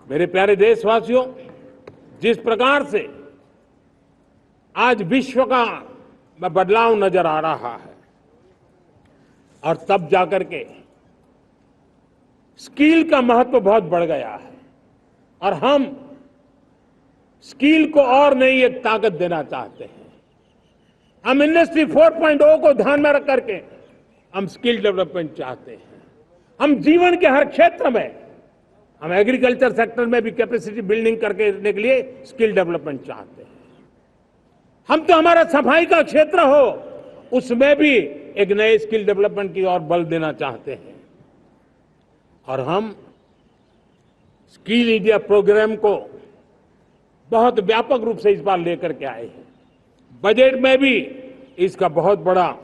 मेरे प्यारे देशवासियों, जिस प्रकार से आज विश्व का बदलाव नजर आ रहा है और तब जाकर के स्किल का महत्व बहुत बढ़ गया है और हम स्किल को और नई एक ताकत देना चाहते हैं। हम इंडस्ट्री 4.0 को ध्यान में रख करके हम स्किल डेवलपमेंट चाहते हैं। हम जीवन के हर क्षेत्र में, हम एग्रीकल्चर सेक्टर में भी कैपेसिटी बिल्डिंग करने के लिए स्किल डेवलपमेंट चाहते हैं। हम तो हमारा सफाई का क्षेत्र हो, उसमें भी एक नए स्किल डेवलपमेंट की ओर बल देना चाहते हैं। और हम स्किल इंडिया प्रोग्राम को बहुत व्यापक रूप से इस बार लेकर के आए हैं। बजट में भी इसका बहुत बड़ा,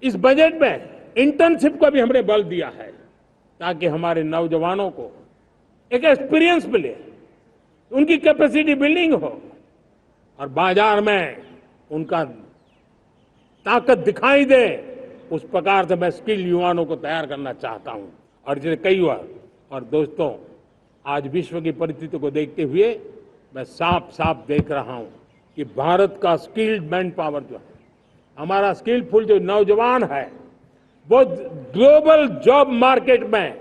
इस बजट में इंटर्नशिप को भी हमने बल दिया है ताकि हमारे नौजवानों को एक एक्सपीरियंस मिले, उनकी कैपेसिटी बिल्डिंग हो और बाजार में उनका ताकत दिखाई दे। उस प्रकार से मैं स्किल युवाओं को तैयार करना चाहता हूं। और जैसे कई बार, और दोस्तों, आज विश्व की परिस्थिति को देखते हुए मैं साफ साफ देख रहा हूं कि भारत का स्किल्ड मैन पावर जो है, हमारा स्किलफुल जो नौजवान है, वो ग्लोबल जॉब मार्केट में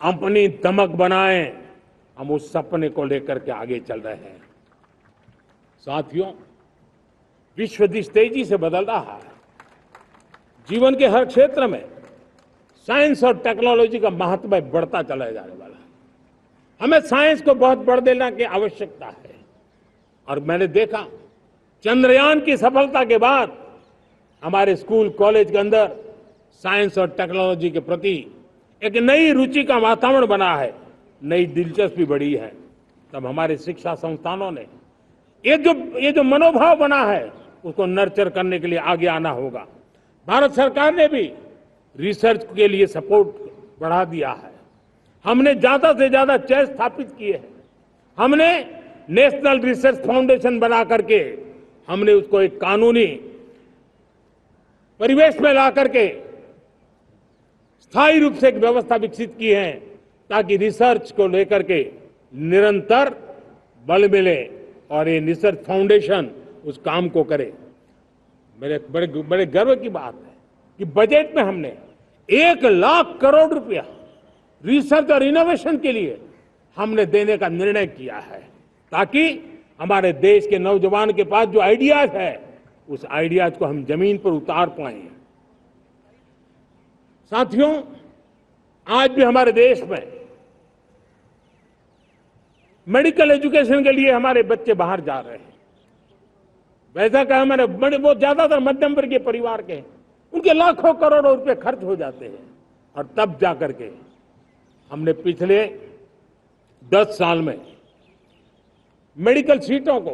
अपनी दमक बनाए। हम उस सपने को लेकर के आगे चल रहे हैं। साथियों, विश्व जिस तेजी से बदल रहा है, जीवन के हर क्षेत्र में साइंस और टेक्नोलॉजी का महत्व बढ़ता चला जाने वाला है। हमें साइंस को बहुत बढ़ देने की आवश्यकता है। और मैंने देखा, चंद्रयान की सफलता के बाद हमारे स्कूल कॉलेज के अंदर साइंस और टेक्नोलॉजी के प्रति एक नई रुचि का वातावरण बना है, नई दिलचस्पी बढ़ी है। तब हमारे शिक्षा संस्थानों ने ये जो मनोभाव बना है, उसको नर्चर करने के लिए आगे आना होगा। भारत सरकार ने भी रिसर्च के लिए सपोर्ट बढ़ा दिया है। हमने ज्यादा से ज्यादा चेस स्थापित किए हैं। हमने नेशनल रिसर्च फाउंडेशन बना करके हमने उसको एक कानूनी परिवेश में ला करके स्थायी रूप से एक व्यवस्था विकसित की है ताकि रिसर्च को लेकर के निरंतर बल मिले और ये रिसर्च फाउंडेशन उस काम को करे। मेरे बड़े गर्व की बात है कि बजट में हमने 1,00,000 करोड़ रुपया रिसर्च और इनोवेशन के लिए हमने देने का निर्णय किया है ताकि हमारे देश के नौजवान के पास जो आइडियाज है, उस आइडियाज को हम जमीन पर उतार पाए। साथियों, आज भी हमारे देश में मेडिकल एजुकेशन के लिए हमारे बच्चे बाहर जा रहे हैं। वैसा कहा मैंने, वो ज्यादातर मध्यम वर्गीय परिवार के हैं, उनके लाखों करोड़ों रुपए खर्च हो जाते हैं। और तब जाकर के हमने पिछले 10 साल में मेडिकल सीटों को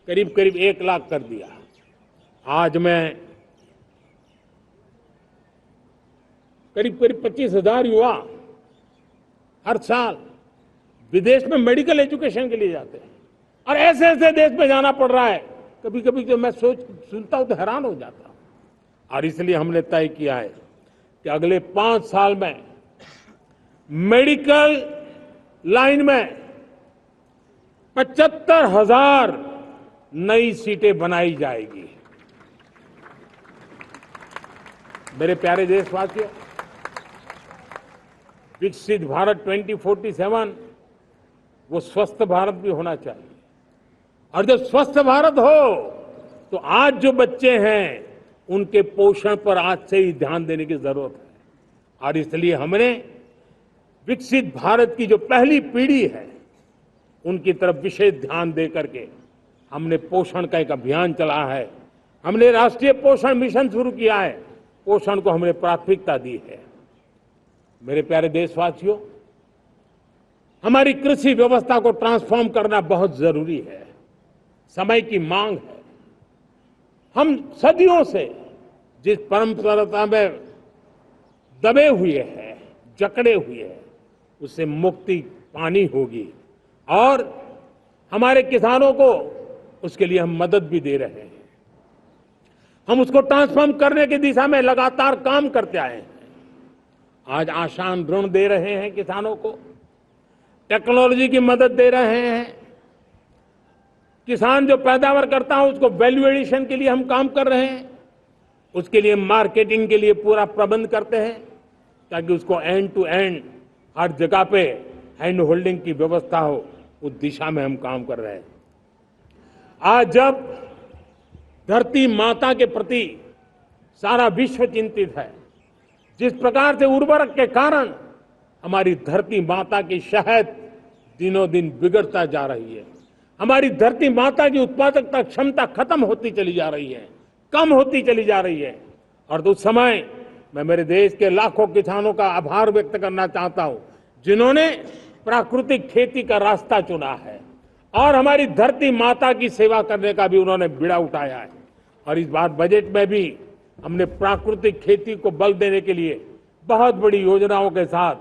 करीब करीब 1 लाख कर दिया। आज मैं करीब 25,000 युवा हर साल विदेश में मेडिकल एजुकेशन के लिए जाते हैं। और ऐसे ऐसे देश में जाना पड़ रहा है, कभी कभी जो मैं सुनता हूं तो हैरान हो जाता हूं। और इसलिए हमने तय किया है कि अगले 5 साल में मेडिकल लाइन में 75,000 नई सीटें बनाई जाएगी। मेरे प्यारे देशवासियों, विकसित भारत 2047 वो स्वस्थ भारत भी होना चाहिए। और जब स्वस्थ भारत हो तो आज जो बच्चे हैं उनके पोषण पर आज से ही ध्यान देने की जरूरत है। और इसलिए हमने विकसित भारत की जो पहली पीढ़ी है उनकी तरफ विशेष ध्यान दे करके हमने पोषण का एक अभियान चला है। हमने राष्ट्रीय पोषण मिशन शुरू किया है। पोषण को हमने प्राथमिकता दी है। मेरे प्यारे देशवासियों, हमारी कृषि व्यवस्था को ट्रांसफॉर्म करना बहुत जरूरी है, समय की मांग है। हम सदियों से जिस परंपरा में दबे हुए हैं, जकड़े हुए हैं, उससे मुक्ति पानी होगी। और हमारे किसानों को उसके लिए हम मदद भी दे रहे हैं। हम उसको ट्रांसफॉर्म करने की दिशा में लगातार काम करते आए हैं। आज आसान ऋण दे रहे हैं किसानों को। टेक्नोलॉजी की मदद दे रहे हैं। किसान जो पैदावार करता है उसको वैल्यू एडिशन के लिए हम काम कर रहे हैं। उसके लिए मार्केटिंग के लिए पूरा प्रबंध करते हैं ताकि उसको एंड टू एंड हर जगह पे हैंड होल्डिंग की व्यवस्था हो। उस दिशा में हम काम कर रहे हैं। आज जब धरती माता के प्रति सारा विश्व चिंतित है, जिस प्रकार से उर्वरक के कारण हमारी धरती माता की शहद दिनों दिन बिगड़ता जा रही है, हमारी धरती माता की उत्पादकता क्षमता खत्म होती चली जा रही है, कम होती चली जा रही है। और उस समय मैं मेरे देश के लाखों किसानों का आभार व्यक्त करना चाहता हूं जिन्होंने प्राकृतिक खेती का रास्ता चुना है और हमारी धरती माता की सेवा करने का भी उन्होंने बीड़ा उठाया है। और इस बार बजट में भी हमने प्राकृतिक खेती को बल देने के लिए बहुत बड़ी योजनाओं के साथ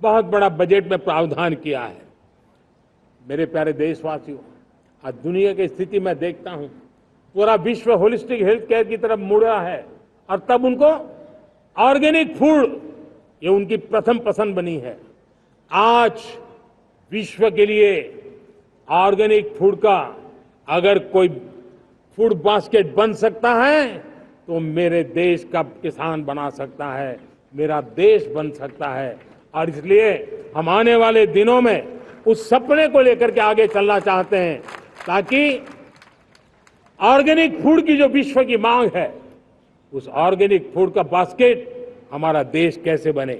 बहुत बड़ा बजट में प्रावधान किया है। मेरे प्यारे देशवासियों, आज दुनिया की स्थिति में देखता हूं, पूरा विश्व होलिस्टिक हेल्थ केयर की तरफ मुड़ रहा है और तब उनको ऑर्गेनिक फूड ये उनकी प्रथम पसंद बनी है। आज विश्व के लिए ऑर्गेनिक फूड का अगर कोई फूड बास्केट बन सकता है तो मेरे देश का किसान बना सकता है, मेरा देश बन सकता है। और इसलिए हम आने वाले दिनों में उस सपने को लेकर के आगे चलना चाहते हैं ताकि ऑर्गेनिक फूड की जो विश्व की मांग है, उस ऑर्गेनिक फूड का बास्केट हमारा देश कैसे बने।